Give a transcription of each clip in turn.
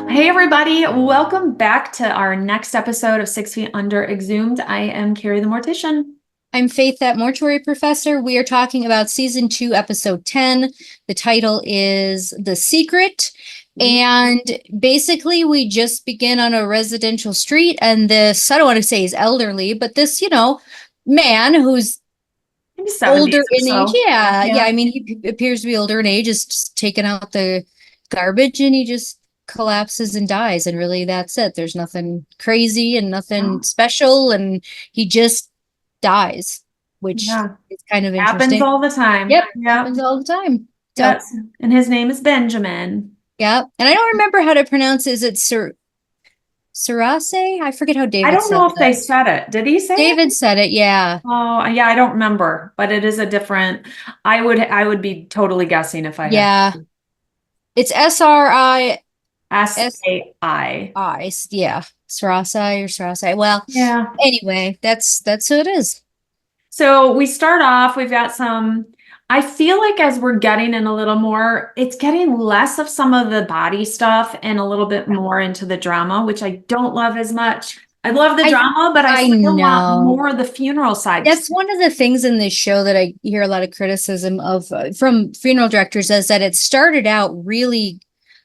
Hey everybody, welcome back to our next episode of 6 Feet Under Exhumed. I am Kari the Mortician. I'm Faith, that mortuary professor. We are talking about season 2, episode 10. The title is The Secret. And basically, we just begin on a residential street, and this, I don't want to say he's elderly, but this, man who's Maybe 70s older or in age. so. Yeah. I mean, he appears to be older in age, is just taking out the garbage, and he just collapses and dies. And really, that's it. There's nothing crazy and nothing special, and he just dies, which Yeah. is kind of Happens interesting. all the time. Yep, happens all the time. So, Yes. And his name is Benjamin. yeah, and I don't remember how to pronounce it. Is it Sarase? I forget how I David don't said know if they it. said it. Did he say it? David said it, yeah. Oh, yeah, I don't remember, but it is a different. I would be totally guessing if I had Yeah. It's Srai. Sai. Yeah. Sarasai or Sarasai. Well, Yeah. anyway, that's who it is. So we start off, we've got I feel like as we're getting in a little more, it's getting less of some of the body stuff and a little bit more into the drama, which I don't love as much. I love the drama, but I still want more of the funeral side. That's one of the things in this show that I hear a lot of criticism of from funeral directors, is that it started out really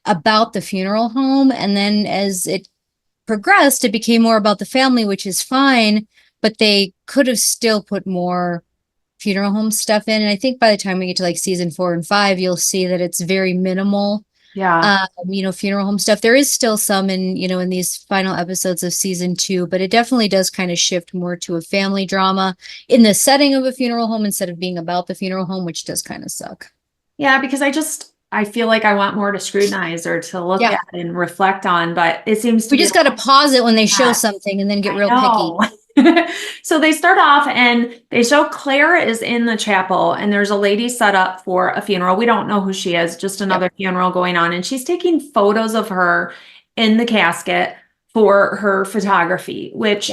about the funeral home, and then as it progressed, it became more about the family, which is fine, but they could have still put more funeral home stuff in. And I think by the time we get to like season 4 and 5, you'll see that it's very minimal. Yeah. Funeral home stuff. There is still some in these final episodes of season 2, but it definitely does kind of shift more to a family drama in the setting of a funeral home instead of being about the funeral home, which does kind of suck. Yeah, because I feel like I want more to scrutinize or to look at and reflect on, but it seems to we just got to pause it when they show something and then get real picky. So they start off and they show Claire is in the chapel and there's a lady set up for a funeral. We don't know who she is, just another funeral going on. And she's taking photos of her in the casket for her photography, which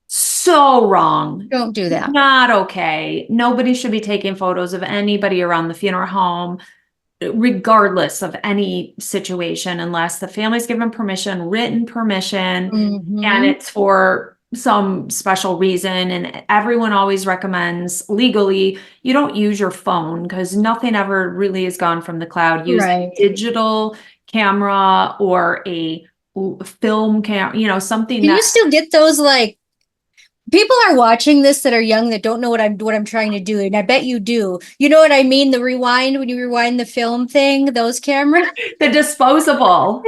so wrong. Don't do that. Not okay. Nobody should be taking photos of anybody around the funeral home, regardless of any situation, unless the family's given permission, written permission, and it's for some special reason. And everyone always recommends legally, you don't use your phone because nothing ever really has gone from the cloud. Use a digital camera or a film camera, something. Can you still get those, like, people are watching this that are young that don't know what I'm trying to do, and I bet you do. You know what I mean? The rewind, when you rewind the film thing, those cameras. The disposable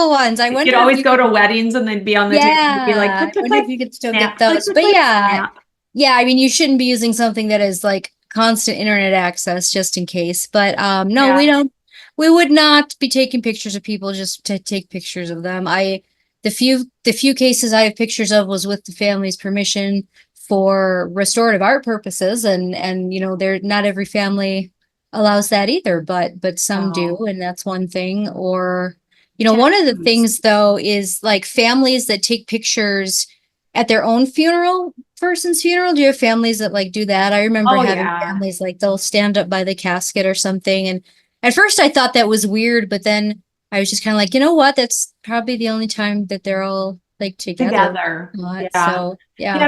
ones. I wonder. You'd always go to weddings and they'd be on the table and be like, I wonder if you could still get those. But yeah. I mean, you shouldn't be using something that is like constant internet access just in case. But no, we don't. We would not be taking pictures of people just to take pictures of them. The few cases I have pictures of was with the family's permission for restorative art purposes, and they're not every family allows that either, but some do, and that's one thing. Or one of the things though is like families that take pictures at their own person's funeral. Do you have families that like do that? I remember having families like they'll stand up by the casket or something, and at first I thought that was weird, but then I was just kind of like, you know what? That's probably the only time that they're all like together. So,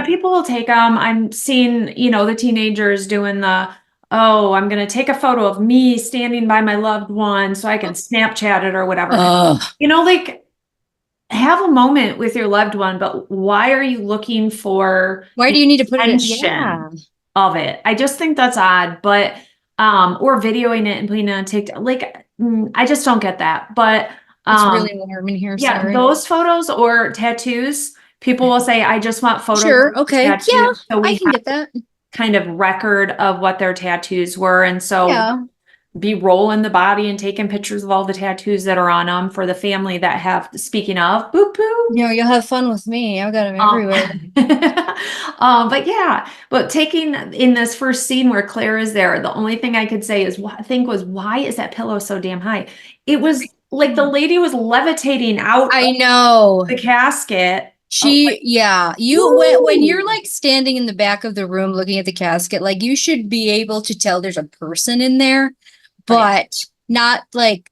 people will take them. I'm seeing, the teenagers doing I'm going to take a photo of me standing by my loved one so I can Snapchat it or whatever. Like, have a moment with your loved one, but why are you looking for why do you need to put attention of it? I just think that's odd, but or videoing it and putting it on TikTok. Like, I just don't get that. But it's really warm in here. Yeah, those photos or tattoos, people will say, I just want photos. Sure, okay. Tattoos. Yeah, so I can get that. Kind of record of what their tattoos were. And so be rolling the body and taking pictures of all the tattoos that are on them for the family that have, speaking of, boop boo. You'll have fun with me. I've got them everywhere. But taking in this first scene where Claire is there, the only thing I could say is why is that pillow so damn high? It was like the lady was levitating out. I know. The casket. When you're like standing in the back of the room looking at the casket, like you should be able to tell there's a person in there, but not like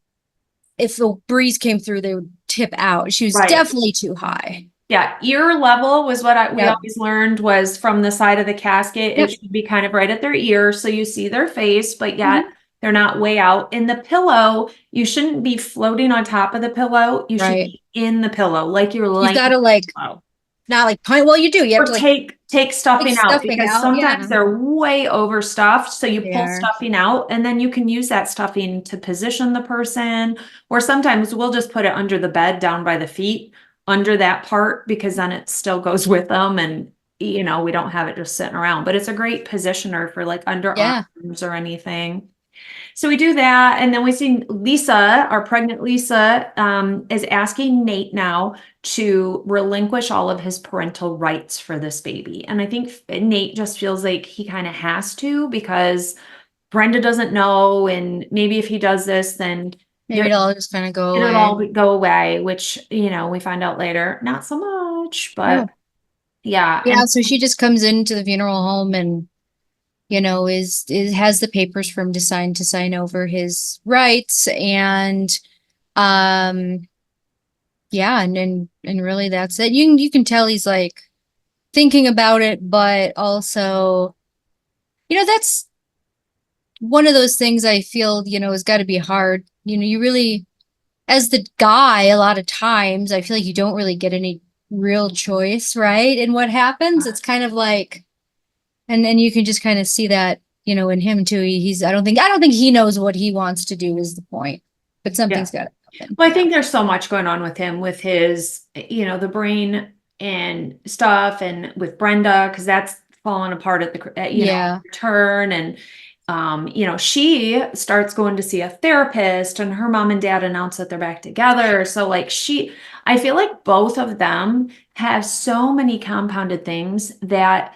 if a breeze came through, they would tip out. She was Right. definitely too high. Yeah, ear level was what we Yep. always learned was from the side of the casket. Yep. It should be kind of right at their ear, so you see their face, but yet Mhm. they're not way out. In the pillow, you shouldn't be floating on top of the pillow. You should Right. be in the pillow, like you're You've laying got to on like, the pillow. not like, well, you do. You have Or to like take stuffing take out stuffing because out. sometimes Yeah. they're way overstuffed. So you pull Yeah. stuffing out and then you can use that stuffing to position the person. Or sometimes we'll just put it under the bed down by the feet, under that part, because then it still goes with them and you know, we don't have it just sitting around. But it's a great positioner for like Yeah. underarms or anything. So we do that, and then we see Lisa, our pregnant Lisa, is asking Nate now to relinquish all of his parental rights for this baby. And I think Nate just feels like he kind of has to because Brenda doesn't know, and maybe if he does this, then Maybe it'll all just kind of go it'll away. all go away, which, you know, we find out later, not so much, but yeah. Yeah. And So she just comes into the funeral home and, you know, is has the papers for him to sign over his rights. And, yeah. And really that's it. You can tell he's like thinking about it, but also, you know, that's one of those things I feel, you know, has got to be hard. You know, you really, as the guy, a lot of times I feel like you don't really get any real choice, right? And what happens, it's kind of like, and you can just kind of see that, you know, in him too. He's, I don't think he knows what he wants to do is the point, but something's got to happen. well, I think there's so much going on with him, with his, you know, the brain and stuff, and with Brenda, because that's falling apart at the, you know, return. And, you know, she starts going to see a therapist, and her mom and dad announce that they're back together. So, like, I feel like both of them have so many compounded things that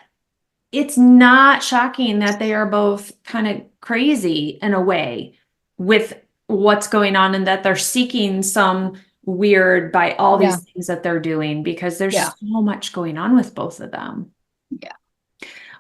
it's not shocking that they are both kind of crazy in a way with what's going on, and that they're seeking some weird by all these things that they're doing, because there's so much going on with both of them. Yeah.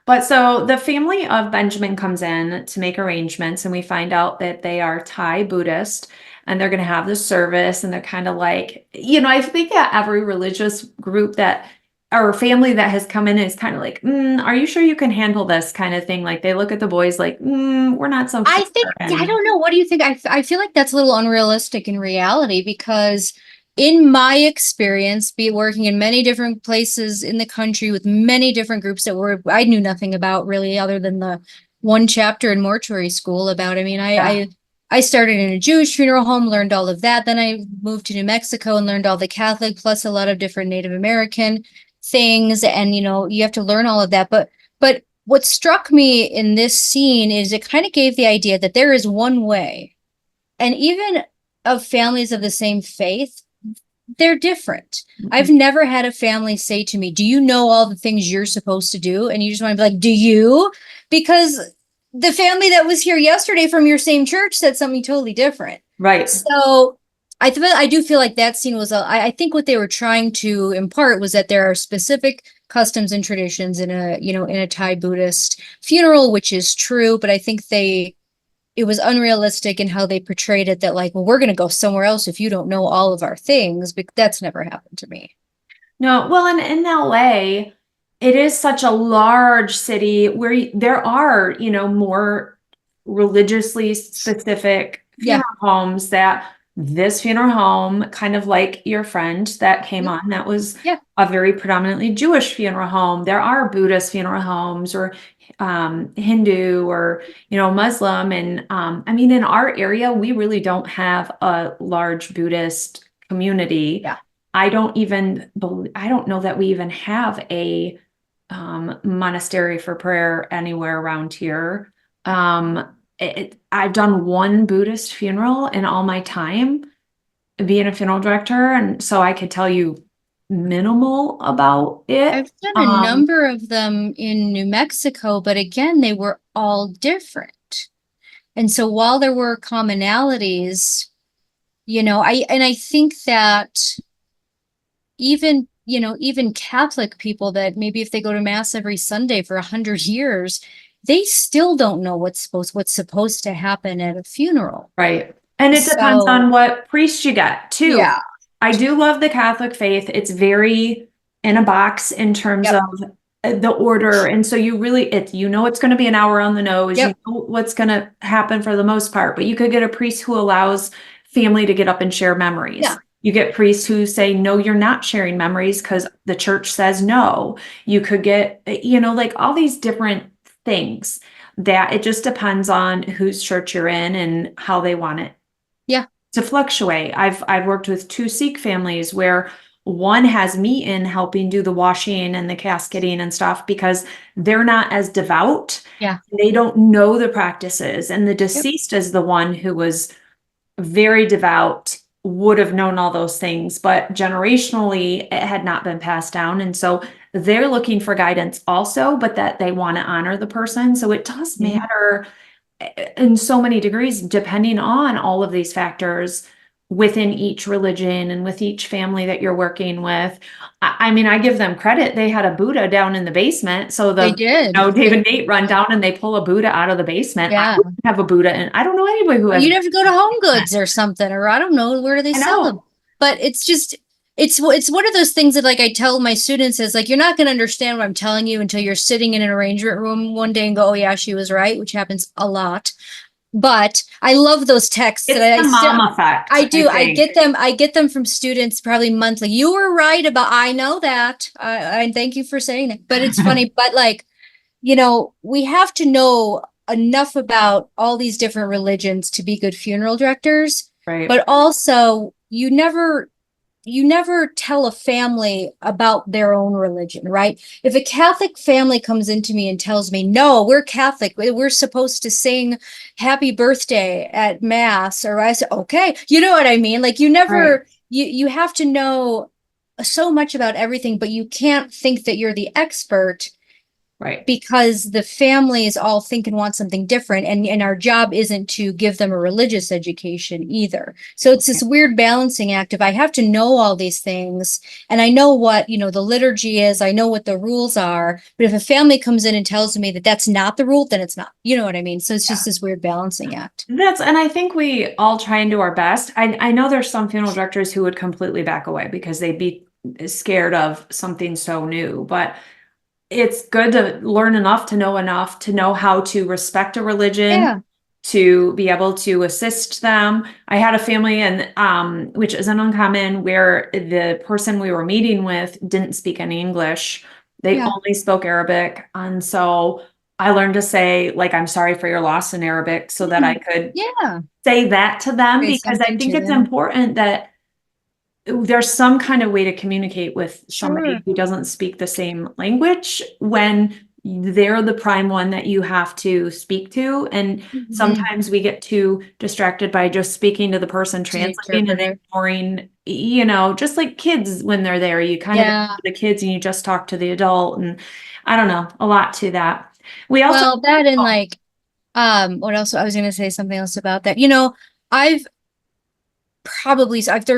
But so the family of Benjamin comes in to make arrangements, and we find out that they are Thai Buddhist, and they're going to have the service, and they're kind of like, you know, I think that every religious group that or family that has come in is kind of like, are you sure you can handle this kind of thing? Like they look at the boys like, we're not so sure. I think, I don't know. What do you think? I feel like that's a little unrealistic in reality, because in my experience, be working in many different places in the country with many different groups that I knew nothing about really, other than the one chapter in mortuary school about, I mean, I started in a Jewish funeral home, learned all of that. Then I moved to New Mexico and learned all the Catholic plus a lot of different Native American things. And, you know, you have to learn all of that. But what struck me in this scene is it kind of gave the idea that there is one way. And even of families of the same faith, they're different. I've never had a family say to me, do you know all the things you're supposed to do? And you just want to be like, do you? Because the family that was here yesterday from your same church said something totally different. Right. So I do feel like that scene was, I think what they were trying to impart was that there are specific customs and traditions in a Thai Buddhist funeral, which is true. But I think it was unrealistic in how they portrayed it, that like, well, we're going to go somewhere else if you don't know all of our things, but that's never happened to me. No, well, and in LA, it is such a large city where there are, you know, more religiously specific funeral homes. That this funeral home, kind of like your friend that came on, that was a very predominantly Jewish funeral home. There are Buddhist funeral homes, or Hindu, or, you know, Muslim. And I mean, in our area, we really don't have a large Buddhist community. I don't know that we even have a monastery for prayer anywhere around here. I've done one Buddhist funeral in all my time being a funeral director, and so I could tell you minimal about it. I've done a number of them in New Mexico, but again, they were all different. And so while there were commonalities, you know, I think that even Catholic people that maybe if they go to mass every Sunday for 100 years, they still don't know what's supposed to happen at a funeral. Right. And it depends on what priest you get too. Yeah. I do love the Catholic faith. It's very in a box in terms Yep. of the order. And so you really, it's going to be an hour on the nose. You Yep. know what's going to happen for the most part, but you could get a priest who allows family to get up and share memories. Yeah. You get priests who say, no, you're not sharing memories because the church says no. You could get, like all these different things that it just depends on whose church you're in and how they want it Yeah. to fluctuate. I've worked with 2 Sikh families where one has me in helping do the washing and the casketing and stuff because they're not as devout. Yeah. They don't know the practices. And the Yep. deceased is the one who was very devout, would have known all those things, but generationally it had not been passed down. And so they're looking for guidance also, but that they want to honor the person. So it does matter in so many degrees, depending on all of these factors within each religion and with each family that you're working with. I mean, I give them credit. They had a Buddha down in the basement. So They did. Dave and Nate run down and they pull a Buddha out of the basement. Yeah. I wouldn't have a Buddha, and I don't know anybody who has. You'd have to go to Home Goods or something, or I don't know, where do they sell them? But it's just, it's one of those things that like I tell my students is like, you're not going to understand what I'm telling you until you're sitting in an arrangement room one day and go, oh yeah, she was right, which happens a lot. But I love those texts. It's the mom effect. I do. I get them from students probably monthly. You were right about, I know that. I thank you for saying that. But it's funny. But like, we have to know enough about all these different religions to be good funeral directors. Right. But also, you never tell a family about their own religion, right? If a Catholic family comes into me and tells me, no, we're Catholic, we're supposed to sing happy birthday at mass, or I say, okay, you know what I mean? Like you never, right. you have to know so much about everything, but you can't think that you're the expert. Right. Because the families all think and want something different. And our job isn't to give them a religious education either. So it's this weird balancing act of I have to know all these things and I know what, the liturgy is, I know what the rules are. But if a family comes in and tells me that that's not the rule, then it's not. You know what I mean? So it's just this weird balancing act. And I think we all try and do our best. I know there's some funeral directors who would completely back away because they'd be scared of something so new, but it's good to learn enough to know how to respect a religion, to be able to assist them. I had a family which isn't uncommon, where the person we were meeting with didn't speak any English. They only spoke Arabic. And so I learned to say, like, I'm sorry for your loss in Arabic so that I could say that to them, because I think it's important that there's some kind of way to communicate with somebody who doesn't speak the same language when they're the prime one that you have to speak to. And sometimes we get too distracted by just speaking to the person translating and ignoring, just like kids when they're there, you kind of the kids and you just talk to the adult. And I don't know, a lot to that. We also what else? I was going to say something else about that. I've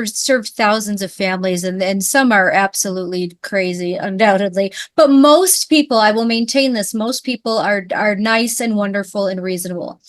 served thousands of families and some are absolutely crazy, undoubtedly. But most people, I will maintain this, most people are nice and wonderful and reasonable.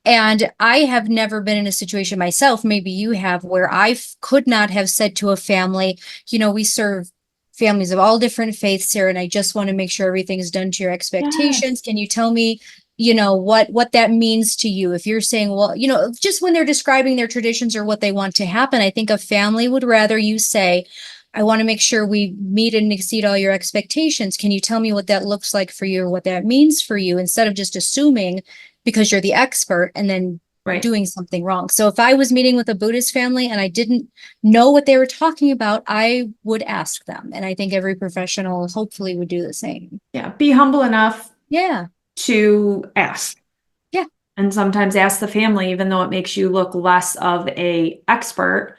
And I have never been in a situation myself, maybe you have, where I could not have said to a family, we serve families of all different faiths here, and I just want to make sure everything is done to your expectations. Can you tell me what that means to you? If you're saying, well, just when they're describing their traditions or what they want to happen, I think a family would rather you say, I want to make sure we meet and exceed all your expectations. Can you tell me what that looks like for you or what that means for you, instead of just assuming because you're the expert and then doing something wrong. So if I was meeting with a Buddhist family and I didn't know what they were talking about, I would ask them. And I think every professional hopefully would do the same. Yeah. Be humble enough. Yeah. To ask. Yeah. And sometimes ask the family, even though it makes you look less of a expert,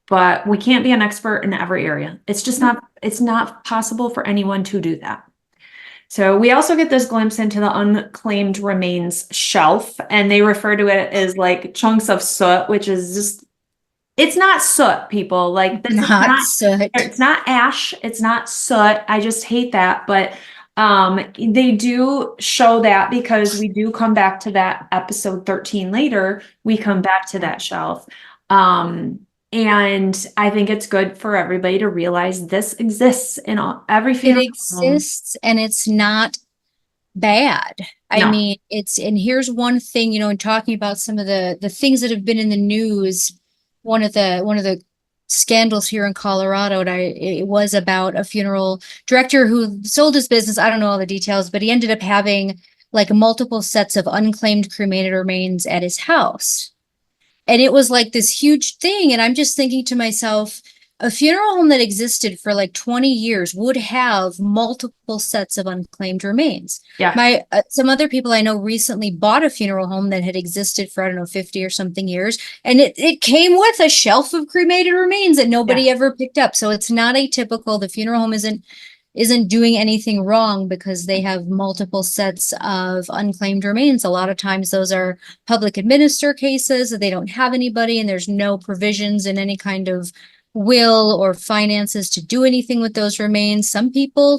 but we can't be an expert in every area. It's just it's not possible for anyone to do that. So we also get this glimpse into the unclaimed remains shelf, and they refer to it as like chunks of soot, which is just, it's not soot, people. Like this not soot. It's not ash. It's not soot. I just hate that. But they do show that because we do come back to that episode 13 later. We come back to that shelf. And I think it's good for everybody to realize this exists in every It funeral home. exists and it's not bad. I No. mean, and here's one thing, in talking about some of the things that have been in the news, one of the scandals here in Colorado, it was about a funeral director who sold his business. I don't know all the details, but he ended up having like multiple sets of unclaimed cremated remains at his house. And it was like this huge thing. And I'm just thinking to myself, a funeral home that existed for like 20 years would have multiple sets of unclaimed remains. Yeah. Some other people I know recently bought a funeral home that had existed for, I don't know, 50 or something years. And it came with a shelf of cremated remains that nobody ever picked up. So it's not atypical. The funeral home isn't doing anything wrong because they have multiple sets of unclaimed remains. A lot of times those are public administer cases that they don't have anybody and there's no provisions in any kind of will or finances to do anything with those remains. Some people,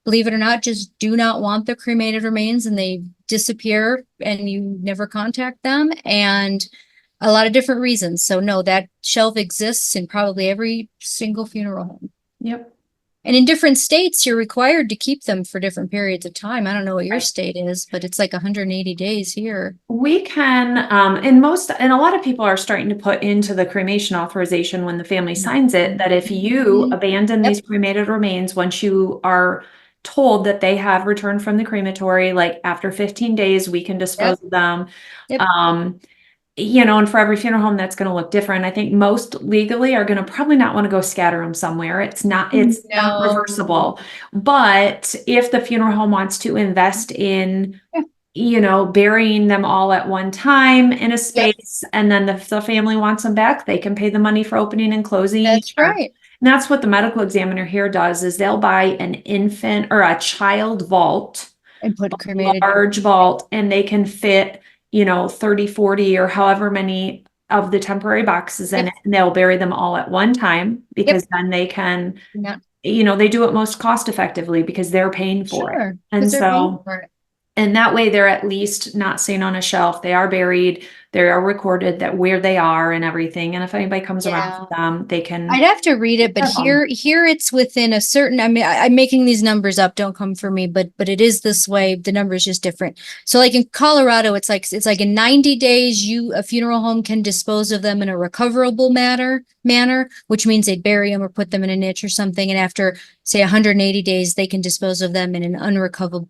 believe it or not, just do not want the cremated remains and they disappear and you never contact them, and a lot of different reasons. So no, that shelf exists in probably every single funeral home. Yep. And in different states, you're required to keep them for different periods of time. I don't know what your state is, but it's like 180 days here. We can, and a lot of people are starting to put into the cremation authorization when the family signs it, that if you abandon these cremated remains, once you are told that they have returned from the crematory, like after 15 days, we can dispose of them. Yep. And for every funeral home, that's going to look different. I think most legally are going to probably not want to go scatter them somewhere. It's not reversible. But if the funeral home wants to invest in, burying them all at one time in a space, and then if the family wants them back, they can pay the money for opening and closing. That's right. And that's what the medical examiner here does, is they'll buy an infant or a child vault, and put cremated large vault, and they can fit 30, 40, or however many of the temporary boxes in it, and they'll bury them all at one time, because then they can, they do it most cost effectively because they're paying for it. And so, and that way they're at least not sitting on a shelf. They are buried. They are recorded that where they are and everything. And if anybody comes around for them, they can. I'd have to read it, but here it's within a certain. I mean, I'm making these numbers up. Don't come for me, but it is this way. The number is just different. So, like in Colorado, it's like in 90 days, a funeral home can dispose of them in a recoverable manner, which means they'd bury them or put them in a niche or something. And after, say, 180 days, they can dispose of them in an unrecoverable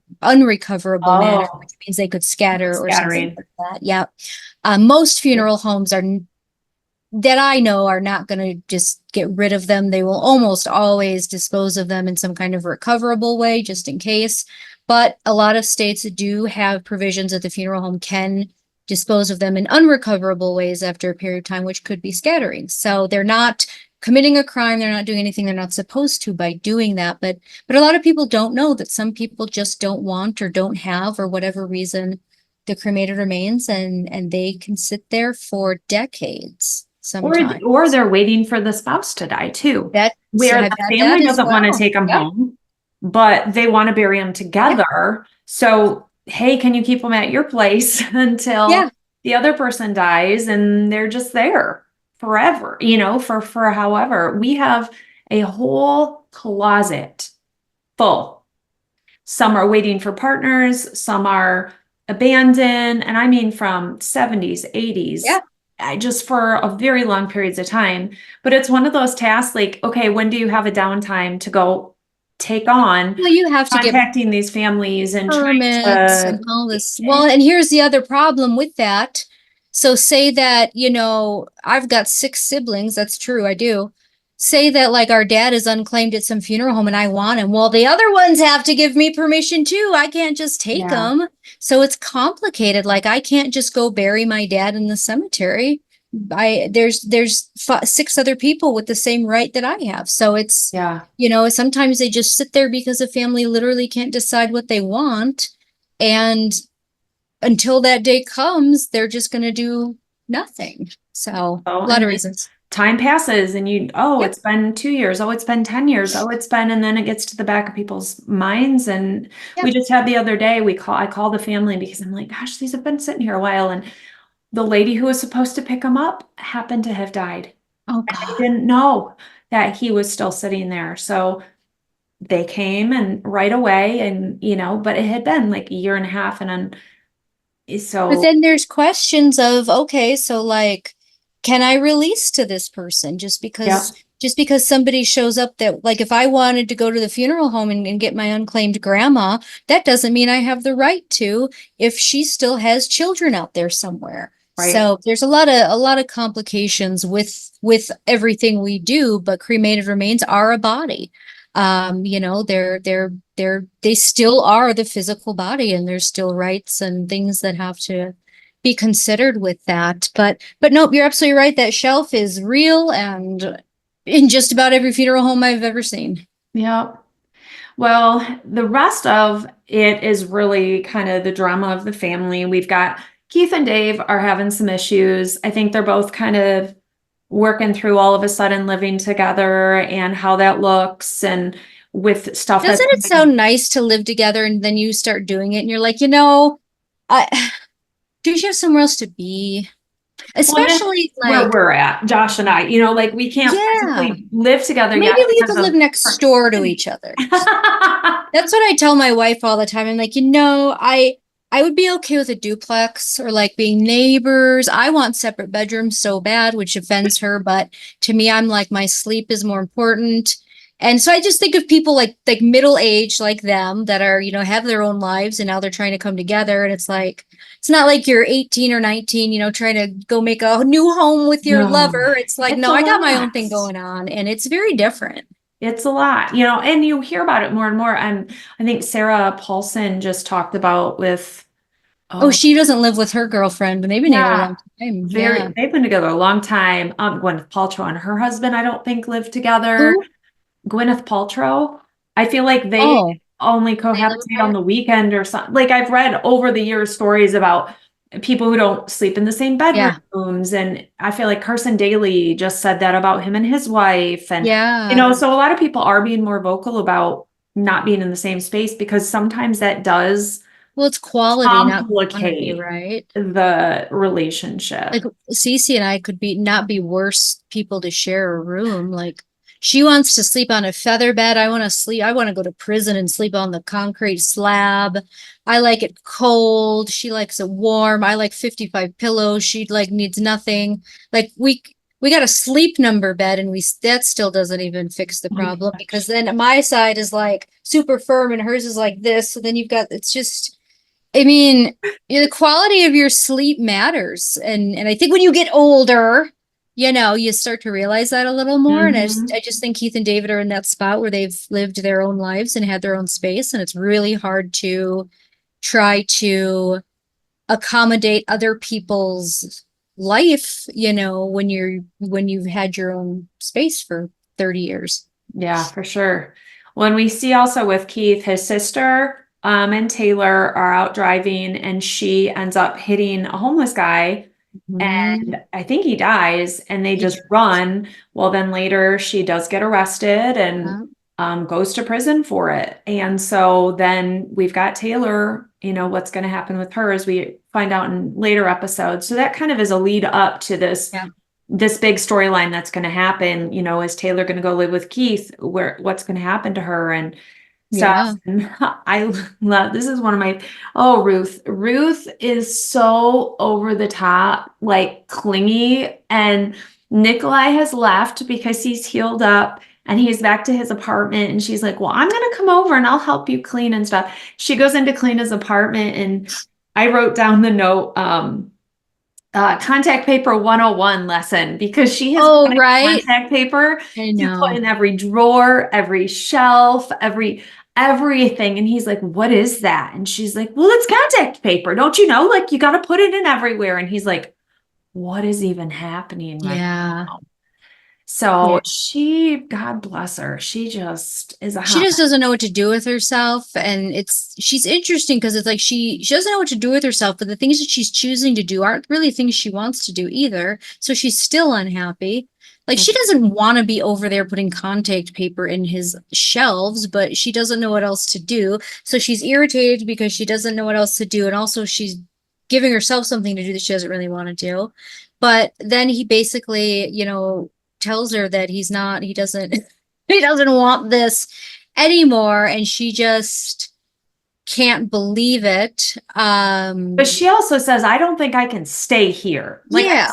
manner, which means they could scatter or something like that. Yeah. Most funeral homes that I know are not going to just get rid of them. They will almost always dispose of them in some kind of recoverable way, just in case. But a lot of states do have provisions that the funeral home can dispose of them in unrecoverable ways after a period of time, which could be scattering. So they're not committing a crime. They're not doing anything they're not supposed to by doing that. But a lot of people don't know that some people just don't want or don't have, or whatever reason, the cremated remains, and they can sit there for decades sometimes. Or they're waiting for the spouse to die too. Where the family doesn't want to take them home, but they want to bury them together. So, hey, can you keep them at your place until the other person dies, and they're just there forever, for however. We have a whole closet full. Some are waiting for partners, some are abandoned, and I mean from 70s, 80s, just for a very long periods of time. But it's one of those tasks, like, okay, when do you have a downtime to go take on? Well, you have to contacting these families and permits and all this. Well, and here's the other problem with that. So say that, I've got 6 siblings. That's true. I do. Say that like our dad is unclaimed at some funeral home and I want him. Well, the other ones have to give me permission too. I can't just take them. So it's complicated. Like I can't just go bury my dad in the cemetery. There's 6 other people with the same right that I have. So it's, sometimes they just sit there because a family literally can't decide what they want. And until that day comes, they're just going to do nothing. So a lot of reasons. Time passes and it's been 2 years. Oh, it's been 10 years. Oh, and then it gets to the back of people's minds. And we just had the other day, I called the family because I'm like, gosh, these have been sitting here a while. And the lady who was supposed to pick them up happened to have died. Oh And they God. didn't know that he was still sitting there. So they came and right away and, but it had been like a year and a half. And then, But so then there's questions of, okay, so like, can I release to this person yeah, just because somebody shows up that like if I wanted to go to the funeral home and get my unclaimed grandma, that doesn't mean I have the right to if she still has children out there somewhere. right. So there's a lot of complications with everything we do, but cremated remains are a body. They still are the physical body, and there's still rights and things that have to be considered with that. But nope, you're absolutely right. That shelf is real and in just about every funeral home I've ever seen. Yeah. Well, the rest of it is really kind of the drama of the family. We've got Keith and Dave are having some issues. I think they're both kind of working through all of a sudden living together and how that looks and with stuff that's Doesn't it sound nice to live together and then you start doing it and you're like, I do you have somewhere else to be? well, and that's Especially where like, we're at, Josh and I, like we can't yeah, physically live together maybe yet we because could live of next door to each other. That's what I tell my wife all the time. I'm like, I would be okay with a duplex or like being neighbors. I want separate bedrooms so bad, which offends her, but to me, I'm like, my sleep is more important. And so I just think of people like middle age like them that are, have their own lives and now they're trying to come together. And it's like, it's not like you're 18 or 19, trying to go make a new home with your No, lover. It's like, it's no, a I got my own lot. thing going on and it's very different. It's a lot, and you hear about it more and more. And I think Sarah Paulson just talked about with, Oh, oh, she doesn't live with her girlfriend, but they've been together a yeah, long time. Yeah. they've been together a long time. Gwyneth Paltrow and her husband, I don't think live together. Who? Gwyneth Paltrow, I feel like they Oh, only they live cohabitate on apart? the weekend or something. Like I've read over the years stories about people who don't sleep in the same Yeah. bedrooms. And I feel like Carson Daly just said that about him and his wife. And, Yeah. so a lot of people are being more vocal about not being in the same space because sometimes that does Well, it's quality, not quantity, complicate right? the relationship. Like Cece and I could be not be worse people to share a room. Like she wants to sleep on a feather bed. I want to go to prison and sleep on the concrete slab. I like it cold. She likes it warm. I like 55 pillows. She like needs nothing. Like we got a sleep number bed and that still doesn't even fix the Oh my problem because gosh. then my side is like super firm and hers is like this. So then it's just I mean, the quality of your sleep matters. And I think when you get older, you start to realize that a little more. And I Mhm. just think Keith and David are in that spot where they've lived their own lives and had their own space. And it's really hard to try to accommodate other people's life, when you've had your own space for 30 years. Yeah, for sure. When we see also with Keith, his sister, and Taylor are out driving and she ends up hitting a homeless guy Mhm. and I think he dies and they He just run. Well, then later she does get arrested and tried. goes to prison for it. And so then we've got Taylor, what's going to happen with her as we find out in later episodes. So that kind of is a lead up to this Yeah. this big storyline that's going to happen. Is Taylor going to go live with Keith? What's going to happen to her and stuff? Yeah. And I love this is one of my Ruth. Ruth is so over the top, like clingy, and Nikolai has left because he's healed up. And he's back to his apartment, and she's like, "Well, I'm gonna come over and I'll help you clean and stuff." She goes in to clean his apartment, and I wrote down the note, contact paper 101 lesson because she has Oh, wanted right. contact paper I to put know. in every drawer, every shelf, everything. And he's like, "What is that?" And she's like, "Well, it's contact paper. Don't you know? Like you got to put it in everywhere." And he's like, "What is even happening right Yeah. now?" Yeah. So God bless her. She just is a She hot just doesn't know what to do with herself. And she's interesting because it's like she doesn't know what to do with herself, but the things that she's choosing to do aren't really things she wants to do either. So she's still unhappy. Like mess. she doesn't want to be over there putting contact paper in his shelves, but she doesn't know what else to do. So she's irritated because she doesn't know what else to do. And also she's giving herself something to do that she doesn't really want to do. But then he basically, tells her that he doesn't, he doesn't want this anymore. And she just can't believe it. But she also says, I don't think I can stay here. Like, yeah.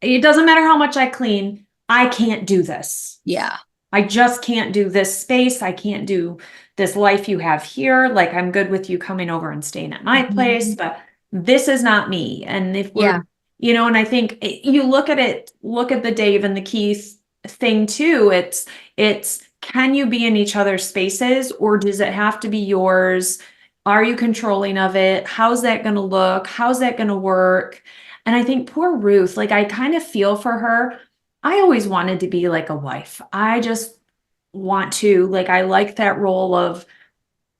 it doesn't matter how much I clean. I can't do this. Yeah. I just can't do this space. I can't do this life you have here. Like, I'm good with you coming over and staying at my place, but this is not me. And if we're, you know, and I think you look at the Dave and the Keith thing too. It's, can you be in each other's spaces, or does it have to be yours? Are you controlling of it? How's that going to look? How's that going to work? And I think poor Ruth, like, I kind of feel for her. I always wanted to be like a wife. I just want to, like, I like that role of,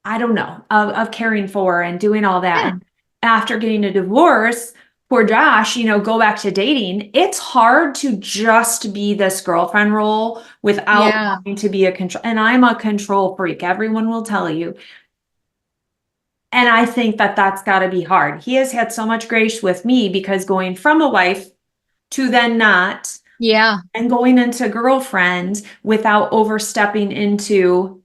I don't know, of caring for and doing all that. Yeah. And after getting a divorce, poor Josh, you know, go back to dating. It's hard to just be this girlfriend role without wanting to be a control. And I'm a control freak. Everyone will tell you. And I think that that's got to be hard. He has had so much grace with me, because going from a wife to then not, and going into girlfriend without overstepping into,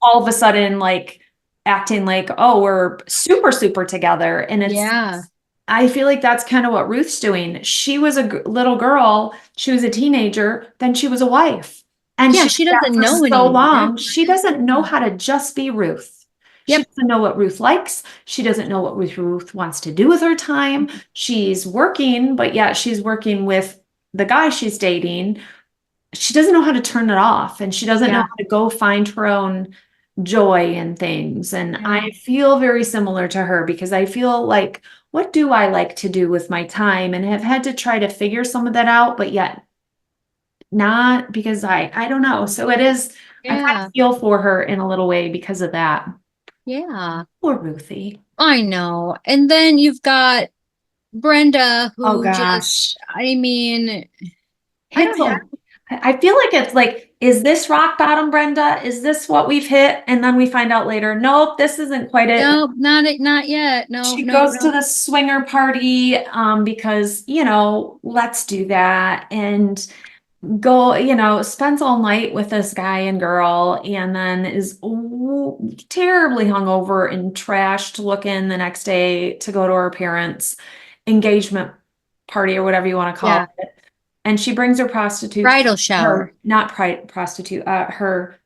all of a sudden, like, acting like, oh, we're super, super together. And it's, I feel like that's kind of what Ruth's doing. She was a little girl. She was a teenager. Then she was a wife. And she doesn't know so long. She doesn't know how to just be Ruth. She doesn't know what Ruth likes. She doesn't know what Ruth wants to do with her time. She's working, but yet she's working with the guy she's dating. She doesn't know how to turn it off, and she doesn't know how to go find her own joy in things. And I feel very similar to her, because I feel like, what do I like to do with my time? And have had to try to figure some of that out, but yet not, because I don't know. So it is, I kind of feel for her in a little way because of that. Yeah. Poor Ruthie. I know. And then you've got Brenda, who just, I mean, I feel like it's like, is this rock bottom, Brenda? Is this what we've hit? And then we find out later, nope, this isn't quite it. Nope, not yet. No, she goes to the swinger party, because, you know, let's do that. And go, you know, spends all night with this guy and girl, and then is terribly hungover and trashed looking the next day to go to her parents' engagement party, or whatever you want to call it. And she brings her prostitute, bridal shower, not prostitute, her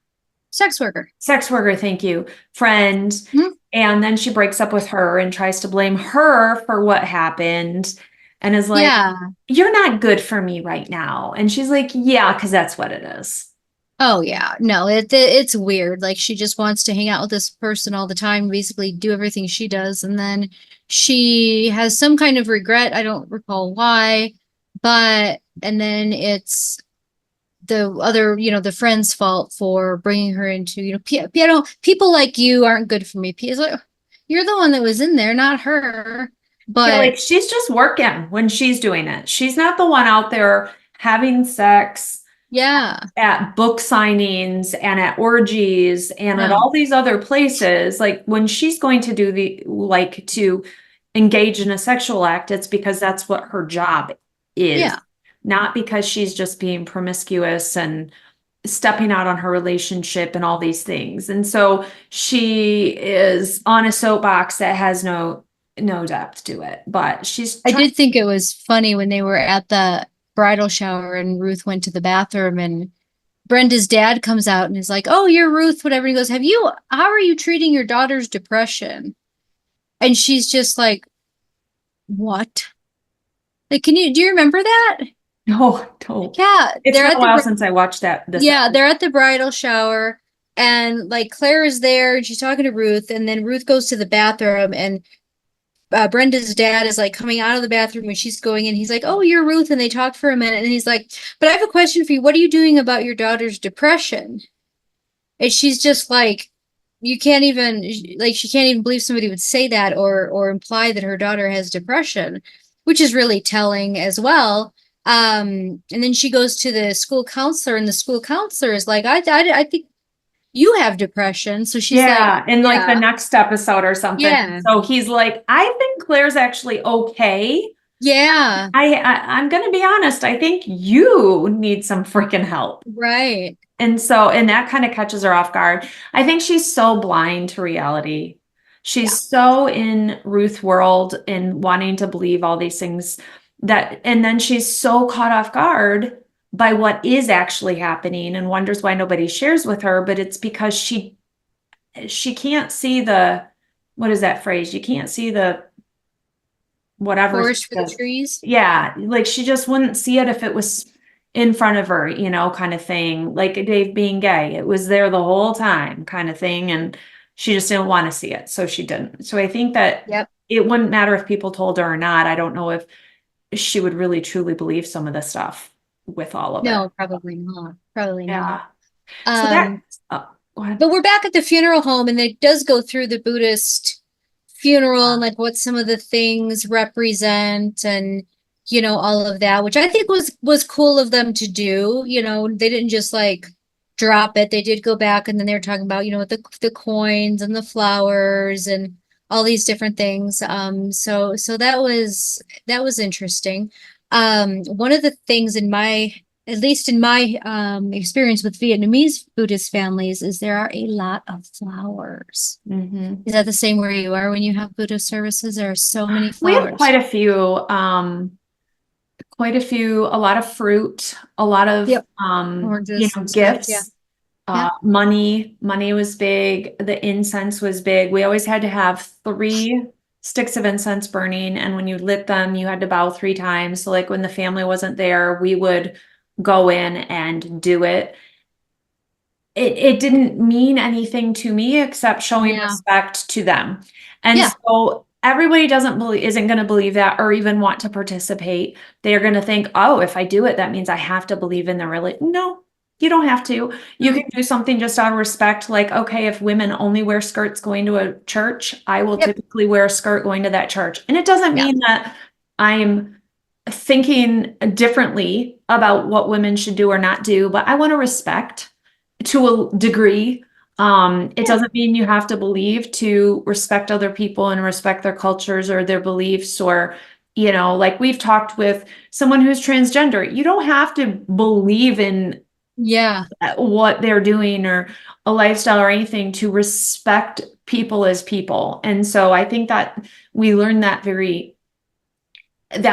sex worker, thank you, friend. And then she breaks up with her and tries to blame her for what happened, and is like, you're not good for me right now. And she's like, yeah, because that's what it is. Oh yeah, no, it's weird. Like, she just wants to hang out with this person all the time, basically do everything she does, and then she has some kind of regret. I don't recall why, and then it's the other, you know, the friend's fault for bringing her into, you know, people like you aren't good for me. Pia's like, you're the one that was in there, not her. But like, she's just working when she's doing it. She's not the one out there having sex at book signings and at orgies and at all these other places. Like, when she's going to do to engage in a sexual act, it's because that's what her job is, not because she's just being promiscuous and stepping out on her relationship and all these things. And so she is on a soapbox that has no depth to it, but I did think it was funny when they were at the bridal shower and Ruth went to the bathroom, and Brenda's dad comes out and is like, oh, you're Ruth, whatever. He goes, how are you treating your daughter's depression? And she's just like, what? Like, do you remember that? No, don't. Yeah. It's been a while since I watched that. They're at the bridal shower, and like, Claire is there and she's talking to Ruth, and then Ruth goes to the bathroom, and Brenda's dad is like coming out of the bathroom when she's going in. He's like, oh, you're Ruth. And they talk for a minute. And he's like, but I have a question for you. What are you doing about your daughter's depression? And she's just like, she can't even believe somebody would say that or imply that her daughter has depression, which is really telling as well. And then she goes to the school counselor, and the school counselor is like, I think you have depression. So she's like, in like the next episode or something. So he's like, I think Claire's actually okay. Yeah. I'm going to be honest. I think you need some freaking help. Right. And so, and that kind of catches her off guard. I think she's so blind to reality. Yeah. She's so in Ruth world and wanting to believe all these things that, and then she's so caught off guard by what is actually happening and wonders why nobody shares with her. But it's because she can't see what is that phrase? You can't see the whatever. Forest for the trees. Yeah, like she just wouldn't see it if it was in front of her, kind of thing. Like Dave being gay, it was there the whole time, kind of thing, and she just didn't want to see it, so she didn't. So I think that Yep. it wouldn't matter if people told her or not. I don't know if she would really truly believe some of the stuff with all of it. No, probably not. Probably Yeah. not. So that, go ahead. But we're back at the funeral home, and it does go through the Buddhist funeral and like what some of the things represent, and all of that, which I think was cool of them to do. They didn't just like drop it. They did go back, and then they were talking about with the coins and the flowers and all these different things. So that was interesting. One of the things at least in my experience with Vietnamese Buddhist families, is there are a lot of flowers. Mm-hmm. Is that the same where you are when you have Buddhist services? There are so many We have flowers. quite a few, a lot of fruit, a lot of, Yep. Oranges and stuff, yeah. gifts. Money was big. The incense was big. We always had to have 3 sticks of incense burning. And when you lit them, you had to bow 3 times. So like when the family wasn't there, we would go in and do it. It didn't mean anything to me except showing Yeah. respect to them. And Yeah. so everybody isn't going to believe that or even want to participate. They're going to think, oh, if I do it, that means I have to believe in the religion. No, you don't have to. You can do something just out of respect. Like, okay, if women only wear skirts going to a church, I will typically wear a skirt going to that church. And it doesn't mean that I'm thinking differently about what women should do or not do, but I want to respect to a degree. It doesn't mean you have to believe to respect other people and respect their cultures or their beliefs, or, like we've talked with someone who's transgender. You don't have to believe in what they're doing or a lifestyle or anything to respect people as people. And so I think that we learned that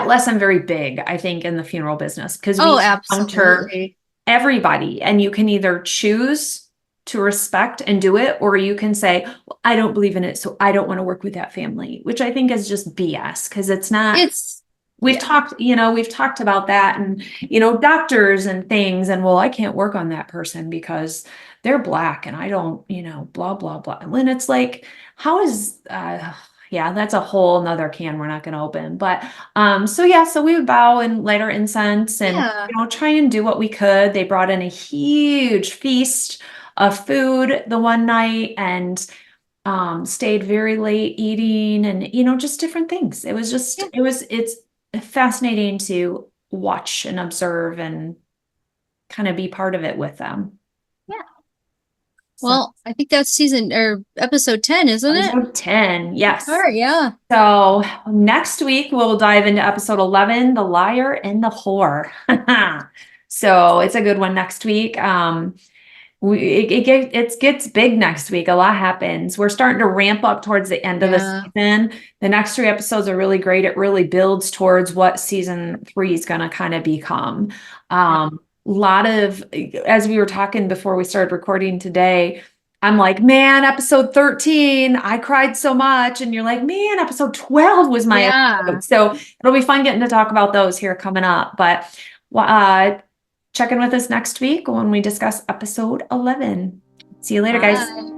lesson very big, I think, in the funeral business, because we encounter everybody, and you can either choose to respect and do it, or you can say, well, I don't believe in it, so I don't want to work with that family, which I think is just BS, because it's not. We've talked about that, and doctors and things, and well, I can't work on that person because they're Black and I don't, blah blah blah. When it's like, how is that's a whole nother can we're not going to open. But so we would bow and light our incense and try and do what we could. They brought in a huge feast of food the one night, and stayed very late eating, and just different things. It was just it's fascinating to watch and observe and kind of be part of it with them. Well, I think that's season or episode 10, isn't it? Episode 10, yes. All right, yeah. So next week we'll dive into episode 11, The Liar and the Whore. So it's a good one next week. It gets big next week. A lot happens. We're starting to ramp up towards the end of the season. The next 3 episodes are really great. It really builds towards what season 3 is going to kind of become. Lot of, as we were talking before we started recording today, I'm like, man, episode 13, I cried so much. And you're like, man, episode 12 was my episode. So it'll be fun getting to talk about those here coming up. But check in with us next week when we discuss episode 11. See you later, guys.